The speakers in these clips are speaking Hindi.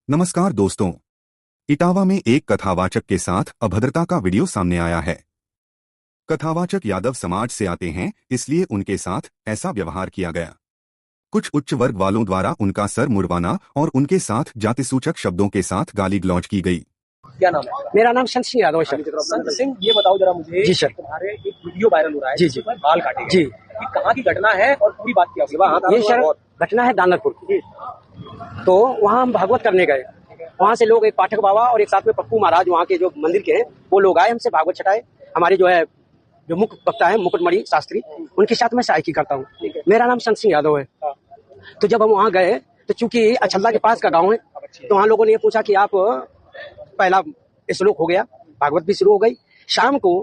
नमस्कार दोस्तों। इटावा में एक कथावाचक के साथ अभद्रता का वीडियो सामने आया है। कथावाचक यादव समाज से आते हैं, इसलिए उनके साथ ऐसा व्यवहार किया गया। कुछ उच्च वर्ग वालों द्वारा उनका सर मुड़वाना और उनके साथ जातिसूचक शब्दों के साथ गाली गलौज की गई। क्या नाम है? मेरा नाम संत सिंह यादव है सर। संत सिंह, ये बताओ जरा मुझे। जी सर। तुम्हारे एक वीडियो वायरल हो रहा है जी जी बाल काटे जी। ये कहाँ की घटना है और पूरी बात क्या होगी? ये सर घटना है दानरपुर की। तो वहाँ हम भागवत करने गए। वहाँ से लोग, एक पाठक बाबा और एक साथ में पप्पू महाराज वहाँ के जो मंदिर के हैं, वो लोग आए, हमसे भागवत छटाए। हमारे जो है जो मुख्य वक्ता है मुकुटमणि शास्त्री, उनके साथ मैं सहायकी करता हूँ। मेरा नाम संत सिंह यादव है। तो जब हम वहाँ गए तो चूंकि अछल्ला के पास का गाँव है, तो वहाँ लोगों ने ये पूछा कि आप, पहला श्लोक हो गया, भागवत भी शुरू हो गई। शाम को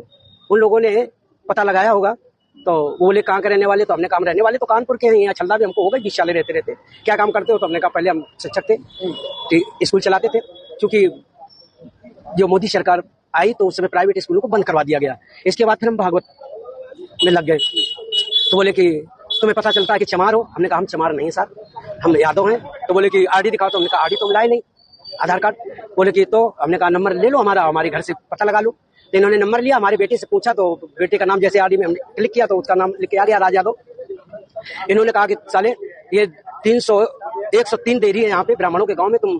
उन लोगों ने पता लगाया होगा, तो वो बोले कहाँ के रहने वाले? तो हमने काम रहने वाले तो कानपुर के हैं। यहाँ छल्ला भी हमको हो गई 20 साल रहते रहते। क्या काम करते हो? तो हमने कहा पहले हम शिक्षक थे, तो स्कूल चलाते थे। क्योंकि जो मोदी सरकार आई तो उस समय प्राइवेट स्कूलों को बंद करवा दिया गया। इसके बाद फिर हम भागवत में लग गए। तो बोले कि तुम्हें पता चलता है कि चमार हो? हमने कहा हम चमार नहीं सर, हम यादव हैं। तो बोले कि आरडी दिखाओ। तो हमने कहा आरडी तो मिला ही नहीं, आधार कार्ड। बोले कि तो हमने कहा नंबर ले लो हमारा, हमारे घर से पता लगा लो। तो इन्होंने नंबर लिया, हमारे बेटे से पूछा, तो बेटे का नाम जैसे आरडी में हमने क्लिक किया तो उसका नाम लिख के आ गया, राज यादव। इन्होंने कहा कि साले ये 103 डेयरी है यहाँ पे ब्राह्मणों के गांव में, तुम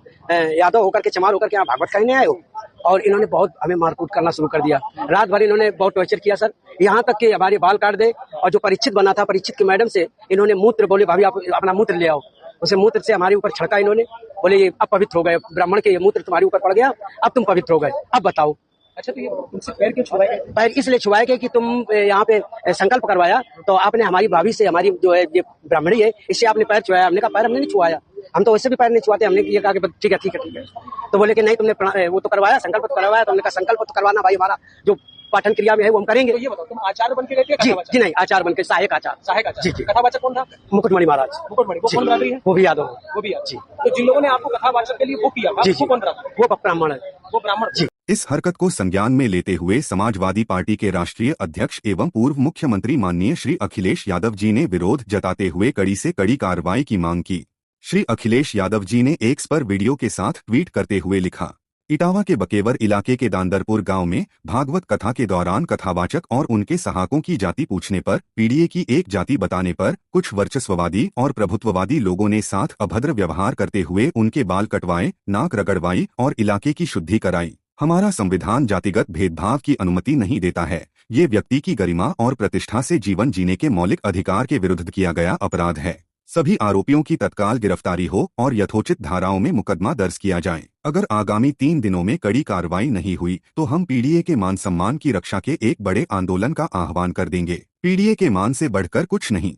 यादव होकर के, चमार होकर के यहाँ भागवत कहने आए हो? और इन्होंने बहुत हमें मारकूट करना शुरू कर दिया। रात भर इन्होंने बहुत टॉर्चर किया सर, यहाँ तक कि हमारे बाल काट दे। और जो परीक्षित बना था, परीक्षित की मैडम से इन्होंने मूत्र, बोले भाभी आप अपना मूत्र ले आओ, उसे मूत्र से हमारे ऊपर छिड़का इन्होंने। बोले ये अब पवित्र हो गए, ब्राह्मण के ये मूत्र तुम्हारे ऊपर पड़ गया, अब तुम पवित्र हो गए, अब बताओ। अच्छा, तो ये तुमसे पैर क्यों छुआए? पैर इसलिए छुआए कि तुम यहाँ पे संकल्प करवाया, तो आपने हमारी भाभी से, हमारी जो है ये ब्राह्मणी है, इससे आपने पैर छुआया। हमने कहा पैर हमने नहीं छुआया, हम तो वैसे भी पैर नहीं छुआते। हमने ये कहा कि ठीक है ठीक है ठीक है। तो बोले कि नहीं तुमने वो तो करवाया, संकल्प तो करवाया। तो हमने कहा संकल्प तो करवाना भाई, हमारा जो पाठन क्रिया में है वो हम करेंगे। तो ये बताओ, तुम आचार्य बन के गए थे? जी जी नहीं, आचार्य बन के, सहायक आचार्य। सहायक आचार्य। जी जी। कथावाचक कौन था? मुकुटमणि महाराज। मुकुटमणि, वो कौन बराबरी है? वो भी यादव, वो भी जी। तो जिन लोगों ने आपको कथावाचक के लिए वो किया, जी वो कौन बराबर? वो ब्राह्मण है। वो ब्राह्मण जी। इस हरकत को संज्ञान में लेते हुए समाजवादी पार्टी के राष्ट्रीय अध्यक्ष एवं पूर्व मुख्यमंत्री माननीय श्री अखिलेश यादव जी ने विरोध जताते हुए कड़ी से कड़ी कार्रवाई की मांग की। श्री अखिलेश यादव जी ने एक्स पर वीडियो के साथ ट्वीट करते हुए लिखा, इटावा के बकेवर इलाके के दांदरपुर गांव में भागवत कथा के दौरान कथावाचक और उनके सहायकों की जाति पूछने पर पीडीए की एक जाति बताने पर कुछ वर्चस्ववादी और प्रभुत्ववादी लोगों ने साथ अभद्र व्यवहार करते हुए उनके बाल कटवाए, नाक रगड़वाई और इलाके की शुद्धि कराई। हमारा संविधान जातिगत भेदभाव की अनुमति नहीं देता है। ये व्यक्ति की गरिमा और प्रतिष्ठा से जीवन जीने के मौलिक अधिकार के विरुद्ध किया गया अपराध है। सभी आरोपियों की तत्काल गिरफ्तारी हो और यथोचित धाराओं में मुकदमा दर्ज किया जाए। अगर आगामी 3 दिनों में कड़ी कार्रवाई नहीं हुई तो हम पीडीए के मान सम्मान की रक्षा के एक बड़े आंदोलन का आह्वान कर देंगे। पीडीए के मान से बढ़कर कुछ नहीं।